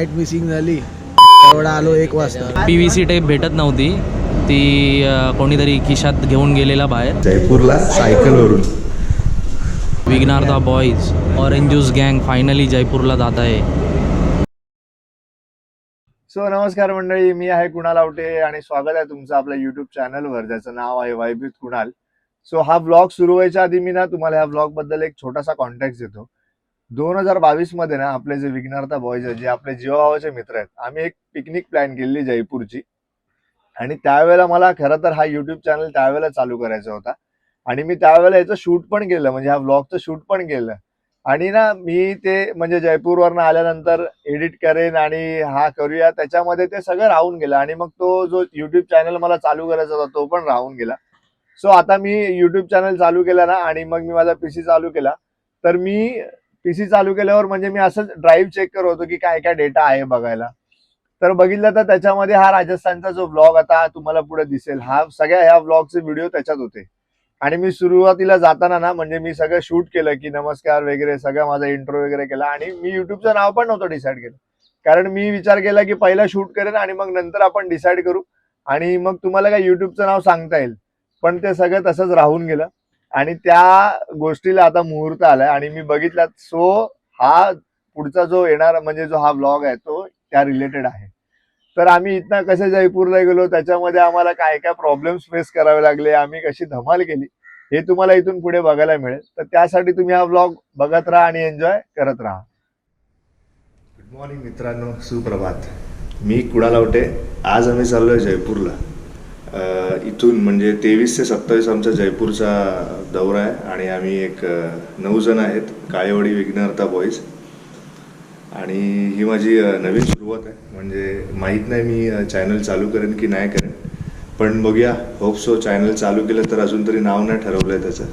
Flight missing झाली एवढा आलो 1 वाजता. PVC टेप भेटत नव्हती ती कोणीतरी खिशात घेऊन गेलेला बाहेर. जयपूरला सायकलवरून विघ्नार्था बॉईज ऑरेंज ज्यूस गँग फायनली जयपूरला जात आहे. सो नमस्कार मंडळी, मी आहे कुणाल आवटे आणि स्वागत आहे तुमचं आपल्या युट्यूब चॅनलवर ज्याचं नाव आहे वाइब विथ कुणाल. सो हा ब्लॉग सुरू व्हायच्या आधी मी ना तुम्हाला ह्या ब्लॉग बद्दल एक छोटासा कॉन्टॅक्ट देतो. 2022 मध्ये ना आपले जे विघ्नार्था बॉईज आहेत, जे आपले जीवाभावाचे मित्र आहेत, आम्ही एक पिकनिक प्लॅन केली जयपूरची. आणि त्यावेळेला मला खरं तर हा युट्यूब चॅनल त्यावेळेला चालू करायचा होता आणि मी त्यावेळेला याचं शूट पण केलं, म्हणजे ह्या ब्लॉगचं शूट पण केलं. आणि ना मी ते म्हणजे जयपूरवरनं आल्यानंतर एडिट करेन आणि हा करूया, त्याच्यामध्ये ते सगळं राहून गेलं आणि मग तो जो युट्यूब चॅनल मला चालू करायचा होता तो पण राहून गेला. सो आता मी युट्यूब चॅनल चालू केला ना आणि मग मी माझा पीसी चालू केला. तर मी पीसी चालू केल्यावर म्हणजे मी असंच ड्राईव्ह चेक करत होतो की काय काय डेटा आहे बघायला. तर बघितलं तर त्याच्यामध्ये हा राजस्थानचा जो ब्लॉग आता तुम्हाला पुढे दिसेल, हा सगळ्या ह्या ब्लॉगचे व्हिडिओ त्याच्यात होते. आणि मी सुरुवातीला जाताना ना म्हणजे मी सगळं शूट केलं की नमस्कार वगैरे सगळं माझा इंट्रो वगैरे केला. आणि मी युट्यूबचं नाव पण नव्हतं डिसाईड केलं, कारण मी विचार केला की पहिला शूट करेन आणि मग नंतर आपण डिसाईड करू आणि मग तुम्हाला काय युट्यूबचं नाव सांगता येईल. पण ते सगळं तसंच राहून गेलं आणि त्या गोष्टीला आता मुहूर्त आलाय आणि मी बघितला. सो हा पुढचा जो येणार म्हणजे जो हा ब्लॉग आहे तो त्या रिलेटेड आहे. तर आम्ही इथनं कसे जयपूरला गेलो, त्याच्यामध्ये आम्हाला काय काय प्रॉब्लेम्स फेस करावे लागले, आम्ही कशी धमाल केली, हे तुम्हाला इथून पुढे बघायला मिळेल. तर त्यासाठी तुम्ही हा ब्लॉग बघत राहा आणि एन्जॉय करत राहा. गुड मॉर्निंग मित्रांनो, सुप्रभात. मी कुणाल आवटे. आज आम्ही चाललोय जयपूरला. इथून म्हणजे 23 ते 27 आमचा जयपूरचा दौरा आहे आणि आम्ही एक 9 जण आहेत, काळेवाडी विघ्नार्था बॉईज. आणि ही माझी नवीन सुरुवात आहे, म्हणजे माहीत नाही मी चॅनल चालू करेन की नाही करेन, पण बघूया. Hope so. चॅनल चालू केलं तर अजून तरी नाव नाही ठरवलं आहे त्याचं.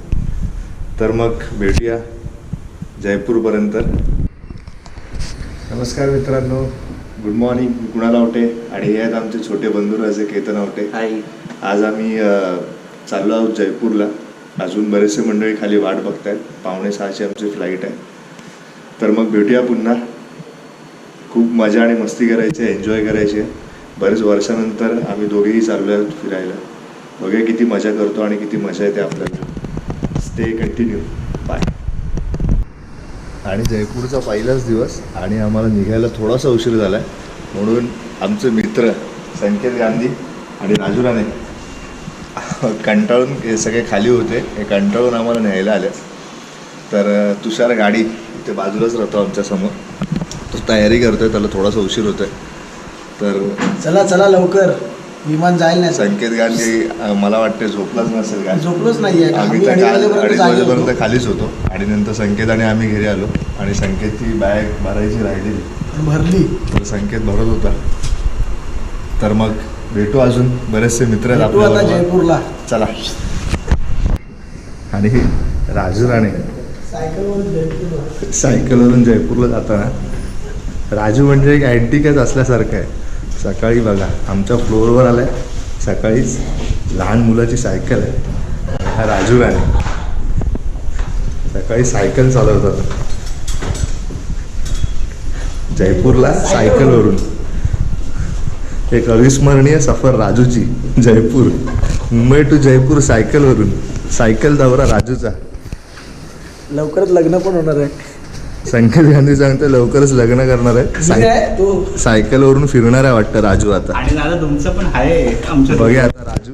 तर मग भेटूया जयपूरपर्यंत. नमस्कार मित्रांनो, गुड मॉर्निंग. मी कुणाल आवटे आणि हे आहेत आमचे छोटे बंधू राजे केतन आवटे. आज आम्ही चाललो आहोत जयपूरला. अजून बरेचसे मंडळी खाली वाट बघतायत. 5:45ची आमची फ्लाईट आहे. तर मग भेटूया पुन्हा. खूप मजा आणि मस्ती करायची आहे, एन्जॉय करायची आहे. बरेच वर्षानंतर आम्ही दोघेही चाललो आहोत फिरायला. बघूया किती मजा करतो आणि किती मजा येते आपल्याला. Stay continue. बाय. आणि जयपूरचा पहिलाच दिवस आणि आम्हाला निघायला थोडासा उशीर झाला आहे, म्हणून आमचे मित्र संकेत गांधी आणि राजू राणे कंटाळून हे सगळे खाली होते, हे कंटाळून आम्हाला न्यायला आले. तर तुषार गाडी इथे बाजूलाच राहतो आमच्यासमोर, तो तयारी करतोय, त्याला थोडासा उशीर होतोय. तर चला चला लवकर, विमान जाईल नाही. संकेत गांधी मला वाटते झोपलाच नसेल का? झोपलोच नाहीये. आम्ही तर काल 2:30 वाजेपर्यंत खालीच होतो आणि नंतर संकेत आणि आम्ही घरी आलो आणि संकेतची बॅग भरायची राहिलेली, भरली. तर संकेत भरत होता. तर मग भेटू, अजून बरेचसे मित्र आहेत आपल्याला जयपूरला. चला. आणि राजू राणे सायकलवरून जयपूरला जाताना. राजू म्हणजे एक अँटिकच असल्यासारखं आहे. सकाळी बघा आमच्या फ्लोअरवर आलाय, सकाळीच लहान मुलाची सायकल आहे. हा राजू राणे सकाळी सायकल चालवतात जयपूरला सायकलवरून. एक अविस्मरणीय सफर राजूची. जयपूर, मुंबई टू जयपूर सायकलवरून. सायकल दौरा राजूचा. लवकरच लग्न पण होणार आहे. संकेत गांधी सांगते लवकरच लग्न करणार आहे. सायकलवरून फिरणार आहे वाटतं राजू आता. आणि दादा तुमचं पण आहे आमचं. बघूया आता राजू.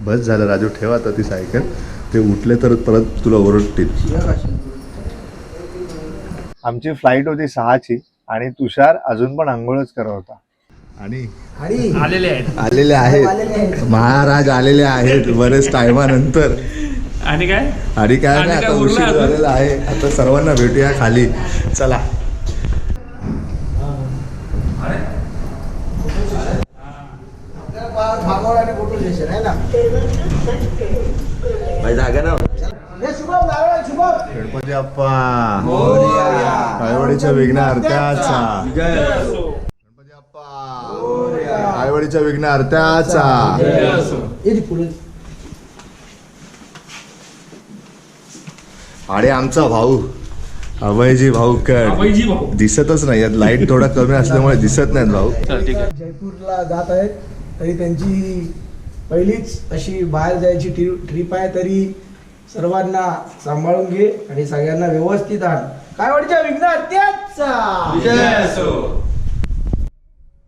बस झालं राजू, ठेवा आता ती सायकल. ते उठले तर परत तुला ओरडतील. आमची फ्लाईट होती 6ची आणि तुषार अजून पण आंघोळच करत होता. आणि आलेले आहेत महाराज, आलेले आहेत बरेच टायमानंतर. आणि काय नाही, आता उशीर झालेला आहे. आता सर्वांना भेटूया खाली. चला. गणपती बाप्पा काळेवाडीच्या विघ्नार्थ्याचा. गणपती बाप्पा काळेवाडीच्या विघ्नार्थ्याचा. आणि आमचा भाऊ अभयजी भाऊ दिसतच नाही यात, लाईट थोडा कमी असल्यामुळे दिसत नाहीत भाऊ. जयपूरला जात आहेत, तरी त्यांची पहिलीच अशी बाहेर जायची ट्रिप आहे, तरी सर्वांना सांभाळून घे आणि सगळ्यांना व्यवस्थित आण. काय वाटतं विघ्नार त्याचा.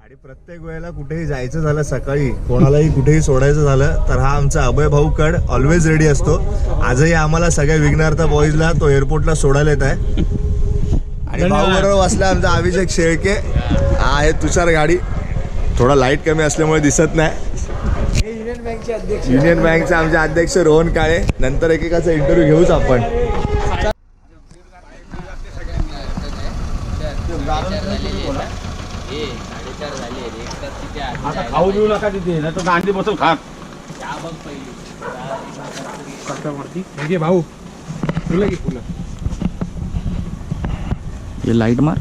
आणि प्रत्येक वेळेला कुठेही जायचं झालं, सकाळी कोणालाही कुठेही सोडायचं झालं तर हा आमचा अभय भाऊ कड ऑलवेज रेडी असतो. आजही आम्हाला सगळ्या विघ्नार्थ बॉईजला तो एअरपोर्टला सोडायला येत आहे. आणि भाऊ बरोबर बसला आमचा अभिषेक शेळके. हा आहे तुषार गाडी, थोडा लाईट कमी असल्यामुळे दिसत नाही. युनियन बँकचे अध्यक्ष, युनियन बँकचे आमचे अध्यक्ष रोहन काळे. नंतर एकेकाचा इंटरव्ह्यू घेऊच आपण. आता खाऊ देऊ नका तिथे, नाही तर गांडी बसून खा. भाऊ फुलं की फुलं. ये लाईट मार.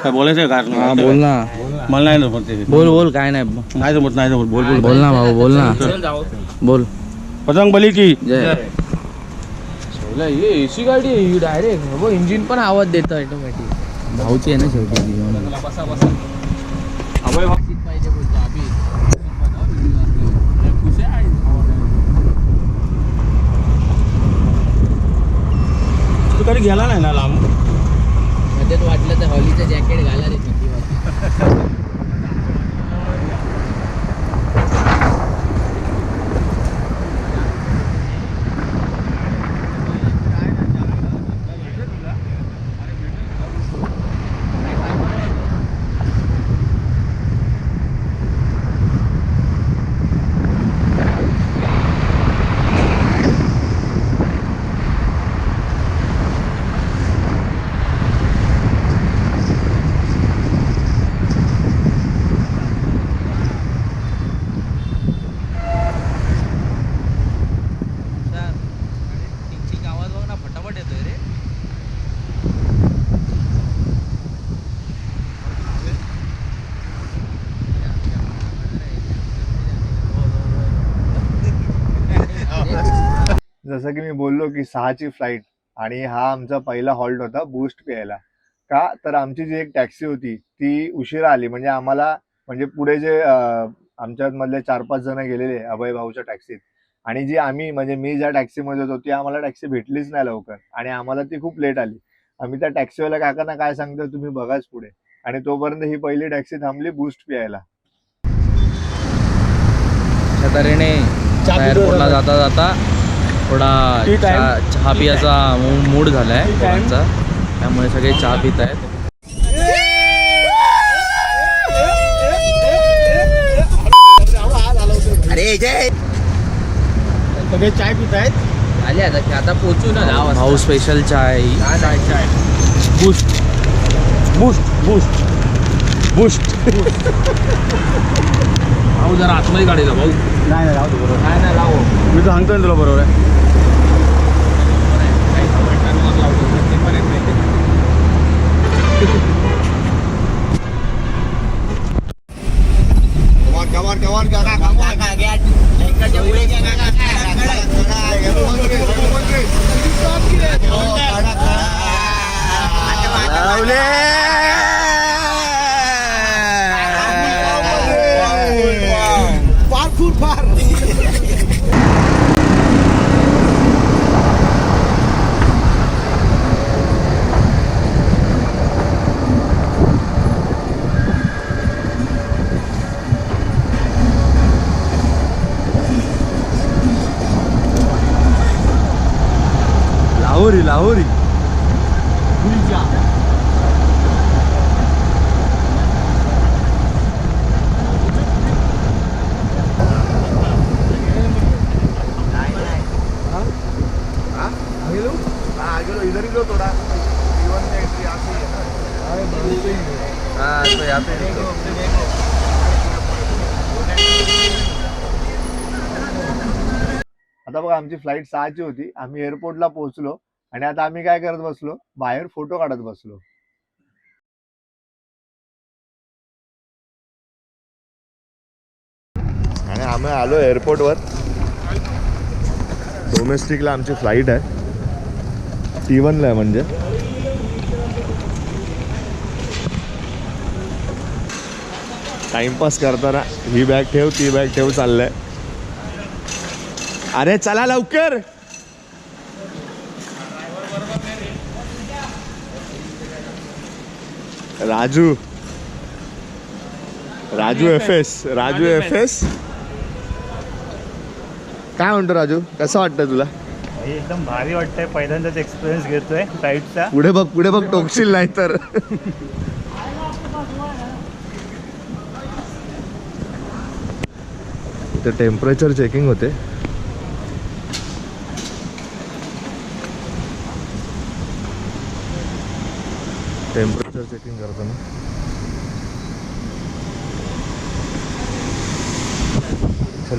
काय बोलायचं का? हा बोल ना. मला नाही जमत ते. बोल काय नाही. नाही जमत, नाही जमत. बोल बोल बोल ना भाऊ, बोल ना. बोल. पतंग बली की जय. ये एसी गाडी आहे ही डायरेक्ट. हो इंजिन पण आवाज देतं ऑटोमॅटिक. भाऊची आहे ना शेवटी. अभय भाऊ पाहिजे बोलतो अभि. तू कधी गेला नाही ना लांब? मध्ये वाटलं तर हॉलीचं जॅकेट घाला रे भीतीवर. आवाज बघ ना, फटाफट येतोय रे. जसं की मी बोललो की 6ची फ्लाईट आणि हा आमचा पहिला हॉल्ट होता बूस्ट प्यायला. का तर आमची जी एक टॅक्सी होती ती उशिरा आली. म्हणजे आम्हाला म्हणजे पुढे जे आमच्यात मधले 4-5 जण गेलेले अभय भाऊच्या टॅक्सीत, आणि जी आम्ही म्हणजे मी ज्या टॅक्सीमध्ये होतो ती आम्हाला टॅक्सी भेटलीच नाही लवकर आणि आम्हाला ती खूप लेट आली. आम्ही त्या टॅक्सीवाल्या काकांना काय सांगतो तुम्ही बघाच पुढे, आणि तोपर्यंत ही पहिली टॅक्सी थांबली बूस्ट प्यायला. अशा तऱ्हेने एअरपोर्टला जाता जाता थोडा चहा पियाचा मूड झालाय पोरांचा, त्यामुळे सगळे चहा पित आहेत. अरे जय सगळे चाय पित आहेत. आले आता पोचू ना. भाऊ स्पेशल चाय. Boost boost boost boost. भाऊ जरा आतमध्ये गाडीला भाऊ. नाही नाही, राहतो बरोबर. नाही लावू. मी तर सांगतोय ना तुला, बरोबर आहे. लाहोरी इधर ही लो थोड़ा. आता बघा आमची फ्लाईट 6ची होती. आम्ही एअरपोर्टला पोहोचलो आणि आता आम्ही काय करत बसलो, बाहेर फोटो काढत बसलो. आम्ही आलो एअरपोर्टवर. डोमेस्टिकला आमची फ्लाईट आहे, T1ला आहे म्हणजे. टाइमपास करताना ही बॅग ठेव ती बॅग ठेव चाललंय. अरे चला लवकर. राजू एफ एस काय म्हणतो राजू, कसं वाटतं तुला? एकदम भारी वाटतंय, पहिल्यांदाच एक्सपिरियन्स घेतोय फ्लाईटचा. पुढे बघ टोकशील नाही तर. ते टेम्परेचर चेकिंग होते. टेम्परेचर चेकिंग करताना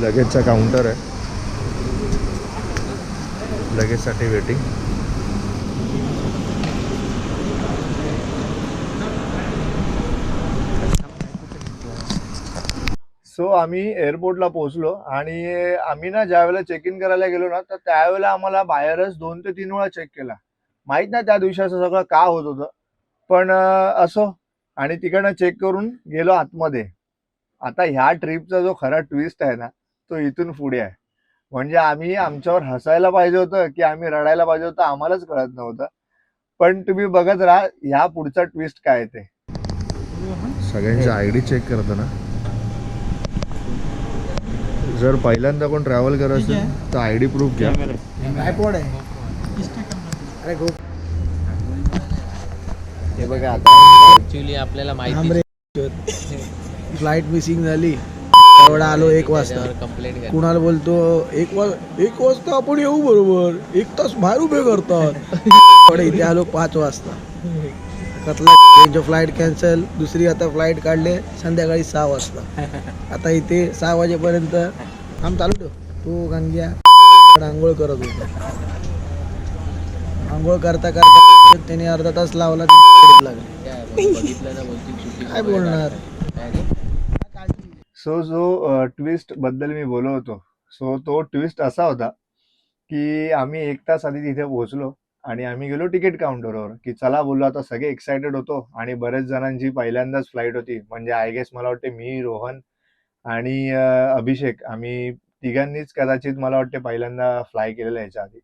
लगेजचा काउंटर आहे, लगेजसाठी वेटिंग. सो आम्ही एअरपोर्टला पोहोचलो आणि आम्ही ना ज्या वेळेला चेक इन करायला गेलो ना, तर त्यावेळेला आम्हाला बाहेरच 2 ते 3 वेळा चेक केला. माहित नाही त्या दिवशी असं सगळं का होत होतं, पण असो. आणि तिकडनं चेक करून गेलो आतमध्ये. आता ह्या ट्रिपचा जो खरा ट्विस्ट आहे ना, तो इथून पुढे आहे. म्हणजे आम्ही आमच्यावर हसायला पाहिजे होतं की आम्ही रडायला पाहिजे होतं आम्हालाच कळत नव्हतं. पण तुम्ही बघत राहा ह्या पुढचा ट्विस्ट काय ते. सगळ्यांची आयडी चेक करताना जर पहिल्यांदा कोण ट्रॅव्हल करत असेल तर आयडी प्रूफ घ्या. आयपॉड आहे. अरे गो हे बघा आता ऍक्च्युली आपल्याला माहिती फ्लाईट मिसिंग झाली. एवढा आलो 1 वाजता. कंप्लेंट कुणाला बोलतो 1 वाजता आपण येऊ, बरोबर 1 तास बाहेर उभे करतात. इथे आलो 5 वाजता. कतला फ्लाईट कॅन्सल. दुसरी आता फ्लाईट काढले संध्याकाळी 6 वाजता. आता इथे 6 वाजेपर्यंत काम चालू ठेव. तो गंग्या आंघोळ करत होता. आंघोळ करता त्याने अर्धा तास लावला. काय बोलणार. सो जो ट्विस्ट बद्दल मी बोलत होतो, सो तो ट्विस्ट असा होता की आम्ही 1 तास आधी तिथे पोहोचलो आणि आम्ही गेलो तिकीट काउंटरवर की चला बोललो. आता सगळे एक्सायटेड होतो आणि बरेच जणांची पहिल्यांदाच फ्लाईट होती. म्हणजे आय गेस मला वाटते मी, रोहन आणि अभिषेक आम्ही तिघांनीच कदाचित मला वाटते पहिल्यांदा फ्लाय केलेलं ह्याच्या आधी.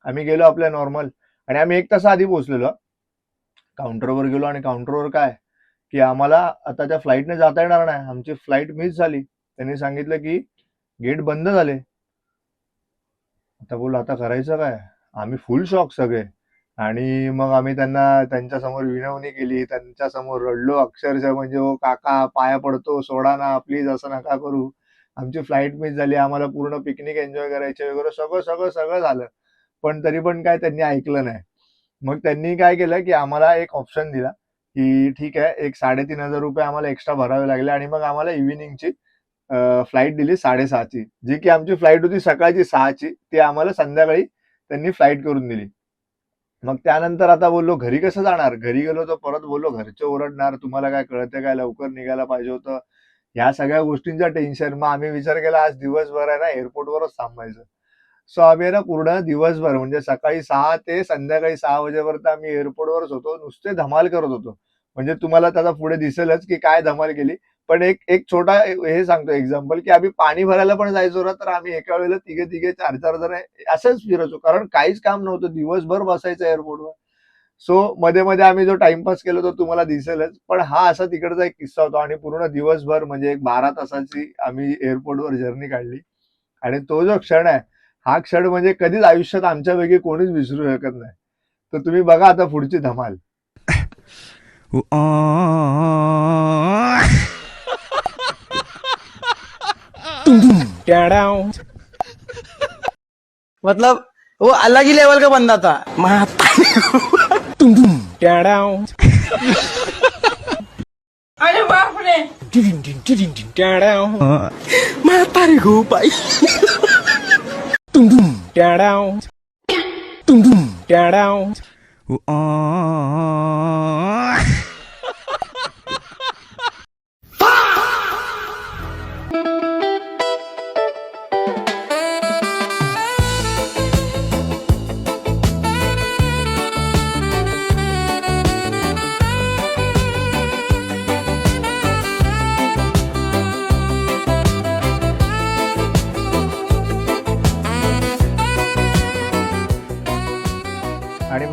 आम्ही गेलो आपल्या नॉर्मल आणि आम्ही 1 तास आधी पोहोचलेलो. काउंटरवर गेलो आणि काउंटरवर काय की आम्हाला आता त्या फ्लाईटने जाता येणार नाही. आमची फ्लाईट मिस झाली. त्यांनी सांगितलं की गेट बंद झाले. आता बोल आता करायचं काय. आम्ही फुल शॉक सगळे. आणि मग आम्ही त्यांच्यासमोर विनवणी केली, त्यांच्यासमोर रडलो अक्षरशः. म्हणजे हो काका पाया पडतो, सोडा ना प्लीज, असं नका करू. आमची फ्लाईट मिस झाली, आम्हाला पूर्ण पिकनिक एन्जॉय करायचे वगैरे सगळं झालं. पण तरी पण काय त्यांनी ऐकलं नाही. मग त्यांनी काय केलं की आम्हाला एक ऑप्शन दिला की ठीक आहे, एक 3,500 रुपये आम्हाला एक्स्ट्रा भरावे लागले आणि मग आम्हाला इव्हिनिंगची फ्लाईट दिली 6:30ची, जी की आमची फ्लाईट होती सकाळची 6ची. ती आम्हाला संध्याकाळी त्यांनी फ्लाईट करून दिली. मग त्यानंतर आता बोललो घरी कसं जाणार. घरी गेलो तर परत बोललो घरचे ओरडणार, तुम्हाला काय कळतं काय, लवकर निघायला पाहिजे होतं. ह्या सगळ्या गोष्टींचं टेन्शन. मग आम्ही विचार केला आज दिवसभर आहे ना एअरपोर्टवरच थांबायचं. सो आम्ही ना पूर्ण दिवसभर म्हणजे सकाळी 6 ते संध्याकाळी 6 वाजेपर्यंत आम्ही एअरपोर्टवरच होतो. नुसते धमाल करत होतो. म्हणजे तुम्हाला त्याचा पुढे दिसेलच की काय धमाल केली. पण एक छोटा हे सांगतो एक्झाम्पल की आम्ही पाणी भरायला पण जायचो ना, तर आम्ही एका वेळेला तिघे 4 जण असंच फिरायचो. कारण काहीच काम नव्हतं, दिवसभर बसायचं एअरपोर्टवर. सो मध्ये आम्ही जो टाइमपास केला तो तुम्हाला दिसेलच. पण हा असा तिकडचा एक किस्सा होता. आणि पूर्ण दिवसभर म्हणजे एक 12 तासाची आम्ही एअरपोर्टवर जर्नी काढली. आणि तो जो क्षण आहे, हा क्षण म्हणजे कधीच आयुष्यात आमच्यापैकी कोणीच विसरू शकत नाही. तर तुम्ही बघा आता पुढची धमाल. मतलब वो अलग ही लेवल का बंदा था. अरे बाप रे. म्हातारी गो बाई.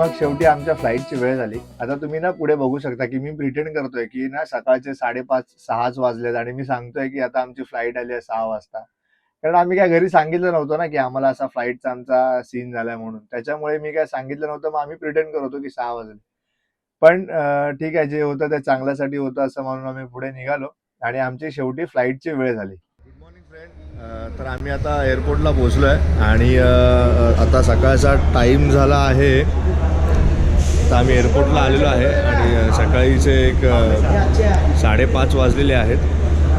मग शेवटी आमच्या फ्लाईटची वेळ झाली. आता तुम्ही ना पुढे बघू शकता की मी प्रिटेंड करतोय की ना सकाळचे 5:30-6 वाजलेत आणि मी सांगतोय की आता आमची फ्लाईट आली आहे 6 वाजता. कारण आम्ही काय घरी सांगितलं नव्हतं ना की आम्हाला असा फ्लाईटचा आमचा सीन झालाय म्हणून. त्याच्यामुळे मी काय सांगितलं नव्हतं, मग आम्ही प्रिटेंड करत होतो की 6 वाजले. पण ठीक आहे, जे होतं ते चांगल्यासाठी होतं असं म्हणून आम्ही पुढे निघालो आणि आमची शेवटी फ्लाईटची वेळ झाली. Good morning friend. तर आम्ही आता एअरपोर्टला पोहोचलो आहे आणि आता सकाळचा टाईम झाला आहे. तर आम्ही एअरपोर्टला आलेलो आहे आणि सकाळीचे एक 5:30 वाजलेले आहेत.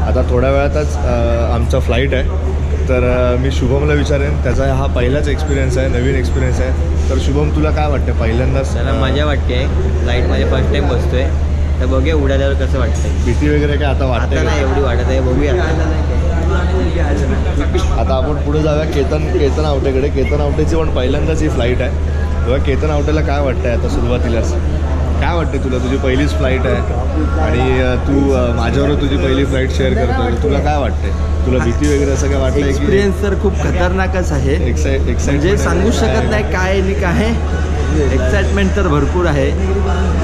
आता थोड्या वेळातच आमचा फ्लाईट आहे. तर मी शुभमला विचारेन, त्याचा हा पहिलाच एक्सपिरियन्स आहे, नवीन एक्सपिरियन्स आहे. तर शुभम, तुला काय वाटतं पहिल्यांदाच? त्याला मजा वाटते, फ्लाईटमध्ये फर्स्ट टाइम बसतोय, तर बघूया उडाल्यावर कसं वाटतंय. भीती वगैरे काय आता वाटते? आता नाही एवढी वाटत आहे, बघूया. आता आपण पुढे जाऊया केतन आवटेकडे. केतन आवटेची पण पहिल्यांदाच ही फ्लाईट आहे. तेव्हा केतन आवटेला काय वाटतंय आता सुरुवातीलाच? काय वाटते तुला? तुझी पहिलीच फ्लाईट आहे आणि तू माझ्याबरोबर तुझी पहिली फ्लाईट शेअर करतोय. तुला काय वाटतंय? तुला भीती वगैरे असं काय वाटतंय? एक्सपिरियन्स तर खूप खतरनाकच आहे, म्हणजे सांगू शकत नाही काय आणि काय. एक्साइटमेंट तर भरपूर आहे,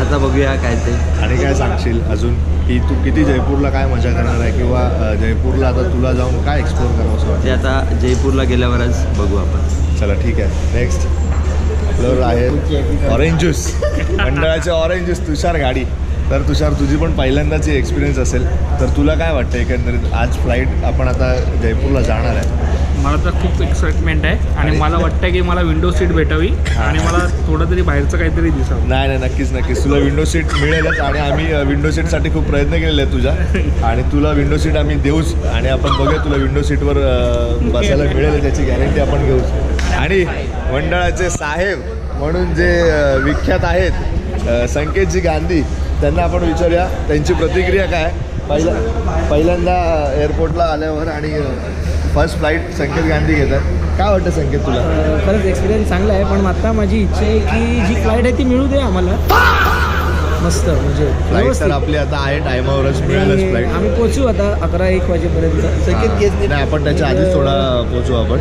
आता बघूया काय ते. आणि काय सांगशील अजून की तू किती जयपूरला काय मजा करणार आहे, किंवा जयपूरला आता तुला जाऊन काय एक्सप्लोर करावं असं वाटतं? ते आता जयपूरला गेल्यावरच बघू आपण. चला ठीक आहे. नेक्स्ट आपल्यावर आहे ऑरेंज ज्यूस, मंडळाचे ऑरेंज ज्यूस, तुषार गाडी. तर तुषार, तुझी पण पहिल्यांदाची एक्सपिरियन्स असेल, तर तुला काय वाटतं एकंदरीत? आज फ्लाईट आपण आता जयपूरला जाणार आहे. मला तर खूप एक्साइटमेंट आहे आणि मला वाटतं की मला विंडो सीट भेटावी आणि मला थोडं तरी बाहेरचं काहीतरी दिसावं. नाही, नक्कीच तुला विंडो सीट मिळेलच आणि आम्ही विंडो सीटसाठी खूप प्रयत्न केलेले आहेत तुझ्या, आणि तुला विंडो सीट आम्ही देऊच. आणि आपण बघूया तुला विंडो सीटवर बसायला मिळेल, त्याची गॅरंटी आपण घेऊच. आणि मंडळाचे साहेब म्हणून जे विख्यात आहेत संकेतजी गांधी, त्यांना आपण विचारूया त्यांची प्रतिक्रिया काय. पहिल्यांदा एअरपोर्टला आल्यावर आणि फर्स्ट फ्लाईट संकेत गांधी घेतात. काय वाटतं संकेत तुला? खरंच एक्सपिरियन्स चांगला आहे, पण आता माझी इच्छा आहे की जी फ्लाईट आहे ती मिळू दे आम्हाला मस्त. म्हणजे फ्लाईट तर आपली आता आहे, टायमावरच मिळेलच फ्लाईट. आम्ही पोहोचू आता 11-1 वाजेपर्यंत. संकेत घेत नाही, आपण त्याच्या आधीच थोडा पोहोचू आपण.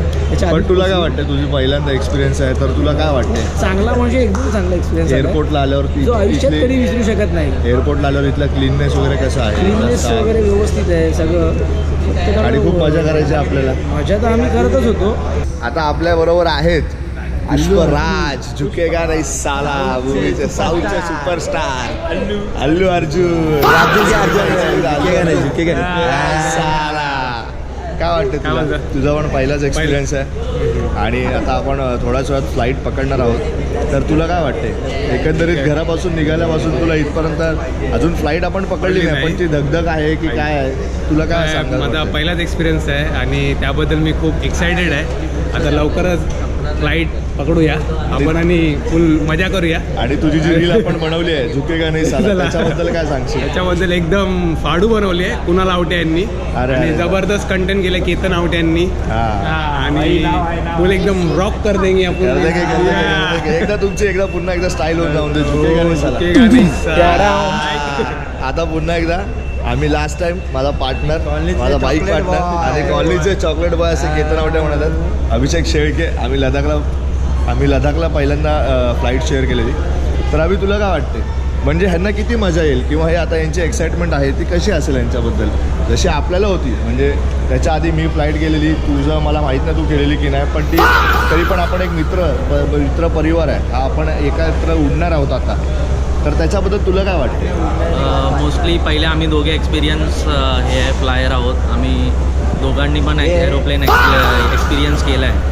पण तुला काय वाटतं? तुझी पहिल्यांदा एक्सपिरियन्स आहे, तर तुला काय वाटते? चांगला, म्हणजे एकदम चांगला एक्सपिरियन्स एअरपोर्टला आल्यावर जो आयुष्यात कधी विसरू शकत नाही. एअरपोर्टला आल्यावर इथला क्लीननेस वगैरे कसं आहे? क्लीननेस वगैरे व्यवस्थित आहे सगळं, आणि खूप मजा करायची आपल्याला. मजा तर आम्ही करतच होतो. आता आपल्या बरोबर आहेत पुष्पराज, झुकेगा नाही साला, मूवीचे साऊथचे सुपरस्टार अल्लू अर्जुन. साला, काय वाटतं तुला? तुझा पण पहिलाच एक्सपिरियन्स आहे आणि आता आपण थोड्याच वेळात फ्लाईट पकडणार आहोत. तर तुला काय वाटते एकंदरीत घरापासून निघाल्यापासून तुला इथपर्यंत? अजून फ्लाईट आपण पकडली नाही, पण ती धगधग आहे की काय आहे? तुला काय सांगा? माझा पहिलाच एक्सपिरियन्स आहे आणि त्याबद्दल मी खूप एक्सायटेड आहे. आता लवकरच फ्लाईट पकडूया आपण आणि फुल मजा करूया. आणि तुझी जी रील आपण बनवली आहे झुकेगा नाही साला, त्याच्याबद्दल काय सांगशील? त्याच्याबद्दल एकदम फाडू बनवली आहे कुणाल आवटे यांनी, आणि जबरदस्त कंटेंट केलं केतन आवटे यांनी, आणि फुल एकदम रॉक कर देंगे आपण. एकदा पुन्हा एकदा स्टाईल होऊन जाऊन दे, झुकेगा नाही साला. आता पुन्हा एकदा आम्ही लास्ट टाइम माझा पार्टनर, माझा बाईक पार्टनर आणि कॉलनीचे चॉकलेट बॉय असे केतन आवटे म्हणतात, अभिषेक शेळके, आम्ही लडाखला पहिल्यांदा फ्लाईट शेअर केलेली. तर अभि, तुला काय वाटते? म्हणजे ह्यांना किती मजा येईल, किंवा हे आता यांची एक्साइटमेंट आहे ती कशी असेल यांच्याबद्दल, जशी आपल्याला होती? म्हणजे त्याच्या आधी मी फ्लाईट गेलेली, तुझं मला माहीत नाही तू केलेली की नाही, पण ती तरी पण आपण एक मित्र परिवार आहे, हा आपण एकत्र उडणार आहोत आता. तर त्याच्याबद्दल तुला काय वाटते? मोस्टली पहिले आम्ही दोघे एक्सपिरियन्स हे फ्लायर आहोत. आम्ही दोघांनी पण एरोप्लेन एक्सपिरियन्स केला आहे.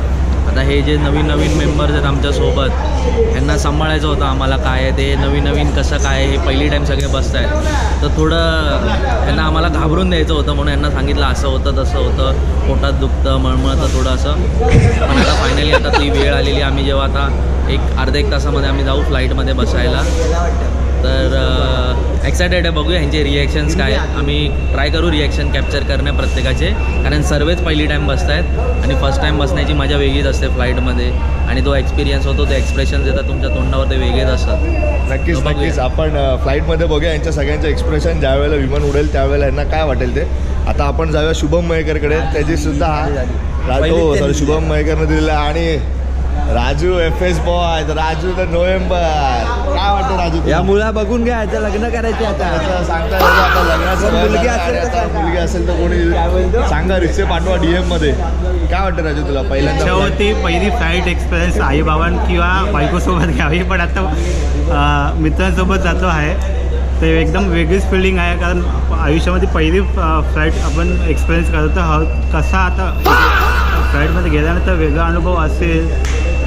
आता हे जे नवीन मेंबर्स आहेत आमच्यासोबत, यांना सांभाळायचं होतं आम्हाला. काय आहे ते नवीन कसं काय, हे पहिली टाईम सगळे बसत आहेत, तर थोडं यांना आम्हाला घाबरून द्यायचं होतं, म्हणून यांना सांगितलं असं होतं तसं होतं, पोटात दुखतं, मळमळतं थोडं असं. पण आता फायनली आता ती वेळ आलेली, आम्ही जेव्हा आता अर्ध्या एक तासामध्ये आम्ही जाऊ फ्लाईटमध्ये बसायला. तर एक्सायटेड आहे, बघूया ह्यांचे रिॲक्शन्स काय. आम्ही ट्राय करू रिॲक्शन कॅप्चर करणे प्रत्येकाचे, कारण सर्वच पहिली टाईम बसत आहेत आणि फर्स्ट टाईम बसण्याची मजा वेगळीच असते फ्लाईटमध्ये, आणि तो एक्सपिरियन्स होतो, ते एक्सप्रेशन्स येतात तुमच्या तोंडावर, ते वेगळेच असतात. नक्कीच आपण फ्लाईटमध्ये बघूया यांच्या सगळ्यांचे एक्सप्रेशन. ज्या वेळेला विमान उडेल त्यावेळेला यांना काय वाटेल ते. आता आपण जाऊया शुभम मयेकरकडे, त्याची सुद्धा शुभम मयेकरने दिलेला. आणि Raju FS boy, Raju the November. काय वाटतं राजू तुला? या मुला बघून घ्या, आता लग्न करायचे आता. आता सांगता येतं, आता लग्नाचं वय मुलगी झालं असेल आणि तर आता सांगा. मुलगी असेल तर कोणी सांगा, रिक्षे पाठवा DM मध्ये. काय वाटतं राजू तुला इच्छा पहिल्यांदा? होती पहिली फ्लाईट एक्सपिरियन्स आई बाबां किंवा बायकोसोबत घ्यावी, पण आता मित्रांसोबत जातो आहे ते एकदम वेगळीच फिलिंग आहे. कारण आयुष्यामध्ये पहिली फ्लाईट आपण एक्सपिरियन्स करतो, तर कसा आता फ्लाईटमध्ये गेल्यानंतर वेगळा अनुभव असेल,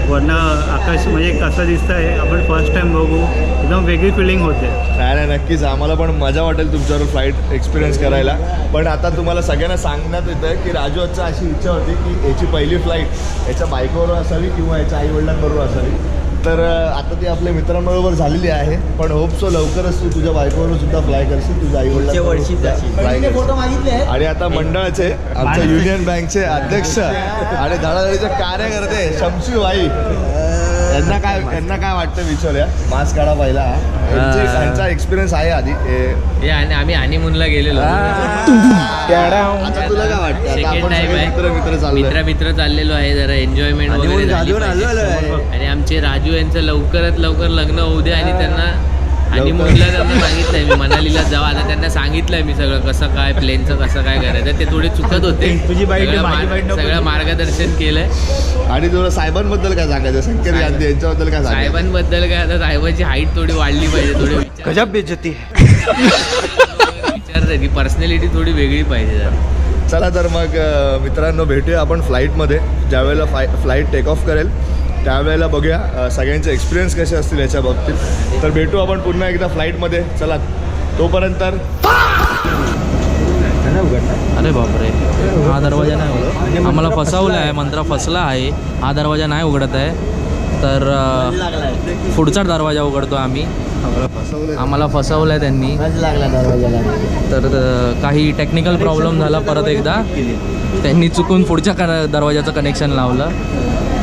वरनं आकाश म्हणजे कसं दिसतं आहे आपण फर्स्ट टाईम बघू, एकदम वेगळी फिलिंग होते. नाही नक्कीच आम्हाला पण मजा वाटेल तुमच्यावर फ्लाईट एक्सपिरियन्स करायला. पण आता तुम्हाला सगळ्यांना सांगण्यात येतं की राजू आजचा अशी इच्छा होती की याची पहिली फ्लाईट याच्या बायकोबरोबर असावी किंवा याच्या आईवडिलांबरोबर असावी. तर आता ती आपल्या मित्रांबरोबर झालेली आहे, पण होप सो लवकरच तू तुझ्या बायकोबरोबर सुद्धा फ्लाय करशील, तुझ्या आईवडिलांबरोबर फ्लाय फोटो मागितले आहेत. आणि आता मंडळाचे आमच्या युनियन बँकचे अध्यक्ष आणि धडाधडीचे कार्यकर्ते शमशू भाई यांना काय वाटतं विचारूया. मास्क काढा पहिला. यांचा एक्सपिरियन्स आहे आधी हे आणि आम्ही हनीमूनला गेलेलो. आता तुला काय वाटतं? आता सेकंड आपण टाइम सगळे मित्र चाललोय. मित्र चाललेलो आहे, जरा एन्जॉयमेंट वगैरे झाली पाहिजे. आणि आमचे राजू यांचं लवकरात लवकर लग्न होऊ दे आणि त्यांना हनीमूनला त्यांना सांगितलंय मी मनालीला जावा. आता त्यांना सांगितलंय मी सगळं कसं काय प्लेनचं कसं काय करायचं. ते थोडे चुकत होते, तुझी बाईट सगळं मार्गदर्शन केलंय. आणि तुला साहेबांबद्दल काय सांगायचं? संकेत गांधी यांच्याबद्दल काय सांगायचं? साहेबांबद्दल काय, आता साहेबांची हाईट थोडी वाढली पाहिजे, थोडी गजब बेइज्जती. विचारते की पर्सनॅलिटी थोडी वेगळी पाहिजे जरा. चला तर मग मित्रांनो भेटूया आपण फ्लाईटमध्ये. ज्यावेळेला फ्लाईट टेक ऑफ करेल त्यावेळेला बघूया सगळ्यांचे एक्सपिरियन्स कसे असतील याच्या बाबतीत. तर भेटू आपण पुन्हा एकदा फ्लाईटमध्ये. चला तोपर्यंत. अरे बापरे, हा दरवाजा नाही उघडत. आम्हाला फसवलं आहे, मंत्र फसला आहे. हा दरवाजा नाही उघडत आहे, तर पुढचा दरवाजा उघडतो आम्ही. आम्हाला फसवलं आहे त्यांनी. तर काही टेक्निकल प्रॉब्लेम झाला परत एकदा. त्यांनी चुकून पुढच्या दरवाजाचं कनेक्शन लावलं.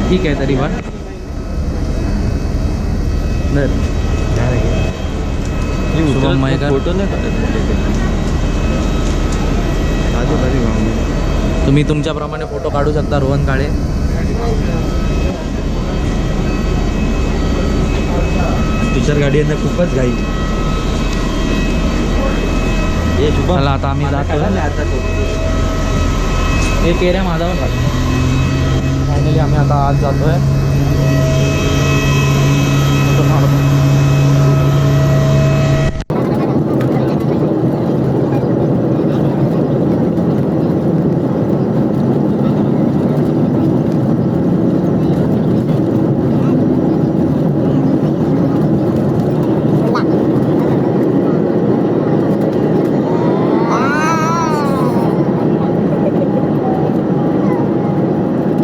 ठीक आहे तरी पण शुभम मयेकर. तुम्ही तुमच्याप्रमाणे फोटो काढू शकता. रोहन काळे. तुषार गाडी यांना खूपच घाई. चला आता आम्ही जातो. हे केऱ्या माझावर फायनली आम्ही आता आज जातोय.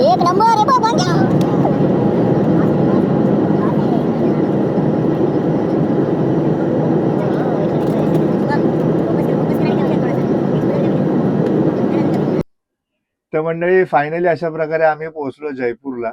एक नंबर आहे बाबा. तर मंडळी फायनली अशा प्रकारे आम्ही पोहोचलो जयपूरला.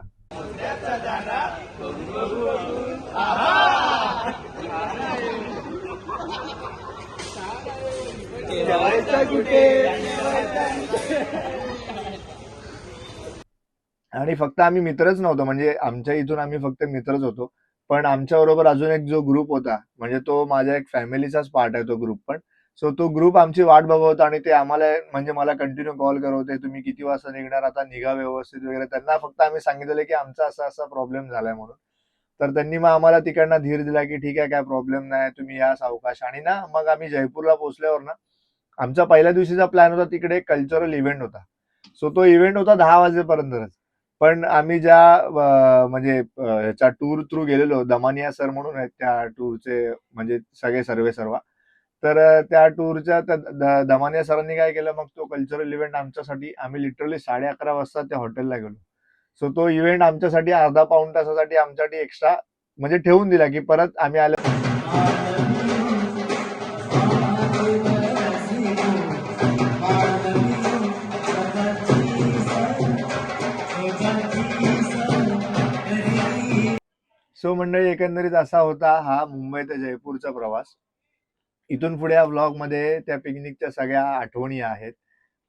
आणि फक्त आम्ही मित्रच नव्हतो, म्हणजे आमच्या इथून आम्ही फक्त मित्रच होतो, पण आमच्या बरोबर अजून एक जो ग्रुप होता, म्हणजे तो माझ्या एक फॅमिलीचाच पार्ट आहे तो ग्रुप पण. सो तो ग्रुप आमची वाट बघत होता आणि ते आम्हाला म्हणजे मला कंटिन्यू कॉल करत होते, तुम्ही किती वाजता निघणार, आता निघा व्यवस्थित वगैरे. त्यांना फक्त आम्ही सांगितलेलं की आमचा असा असा प्रॉब्लेम झालाय म्हणून. तर त्यांनी मग आम्हाला तिकडनं धीर दिला की ठीक आहे, काय प्रॉब्लेम नाही, तुम्ही या सावकाश. आणि ना मग आम्ही जयपूरला पोहोचल्यावर ना आमचा पहिल्या दिवशीचा प्लॅन होता, तिकडे एक कल्चरल इव्हेंट होता. सो तो इव्हेंट होता 10 वाजेपर्यंतच. पण आम्ही ज्या म्हणजे ह्याच्या टूर थ्रू गेलेलो, दमानिया सर म्हणून आहेत त्या टूरचे म्हणजे सगळे सर्वेसर्वा. तर त्या टूरच्या दमानिया सरांनी काय केलं, मग तो कल्चरल इव्हेंट आमच्यासाठी आम्ही लिटरली 11:30 वाजता त्या हॉटेलला गेलो. सो तो इव्हेंट आमच्यासाठी अर्धा पाऊण तासासाठी आमच्यासाठी एक्स्ट्रा म्हणजे ठेवून दिला की परत आम्ही आलो. सो मंडळी एकंदरीत असा होता हा मुंबई ते जयपूरचा प्रवास. इथून पुढे या व्लॉग मध्ये त्या पिकनिकच्या सगळ्या आठवणी आहेत.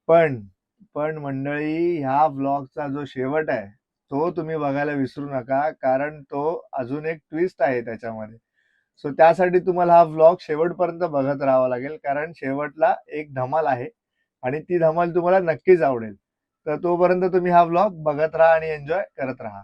पण मंडळी ह्या व्लॉगचा जो शेवट आहे तो तुम्ही बघायला विसरू नका, कारण तो अजून एक ट्विस्ट आहे त्याच्यामध्ये. सो त्यासाठी तुम्हाला हा व्लॉग शेवटपर्यंत बघत राहावा लागेल, कारण शेवटला एक धमाल आहे आणि ती धमाल तुम्हाला नक्कीच आवडेल. तर तोपर्यंत तुम्ही हा व्लॉग बघत राहा आणि एन्जॉय करत राहा.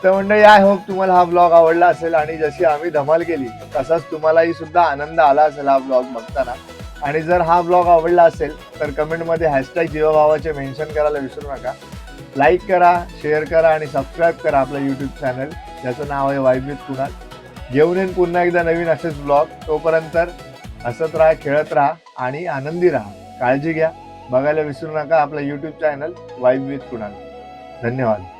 तर मंडळी, आय होप तुम्हाला हा ब्लॉग आवडला असेल आणि जशी आम्ही धमाल केली तसाच तुम्हालाही सुद्धा आनंद आला असेल हा ब्लॉग बघताना. आणि जर हा ब्लॉग आवडला असेल तर कमेंटमध्ये हॅशटॅग जीवाभावाचे मेन्शन करायला विसरू नका. लाईक करा, शेअर करा आणि सबस्क्राईब करा आपलं यूट्यूब चॅनल, ज्याचं नाव आहे वाईब विथ कुणाल. घेऊन येईन पुन्हा एकदा नवीन असेच ब्लॉग. तोपर्यंत हसत राहा, खेळत राहा आणि आनंदी राहा. काळजी घ्या. बघायला विसरू नका आपलं YouTube channel vibe with Kunal. धन्यवाद.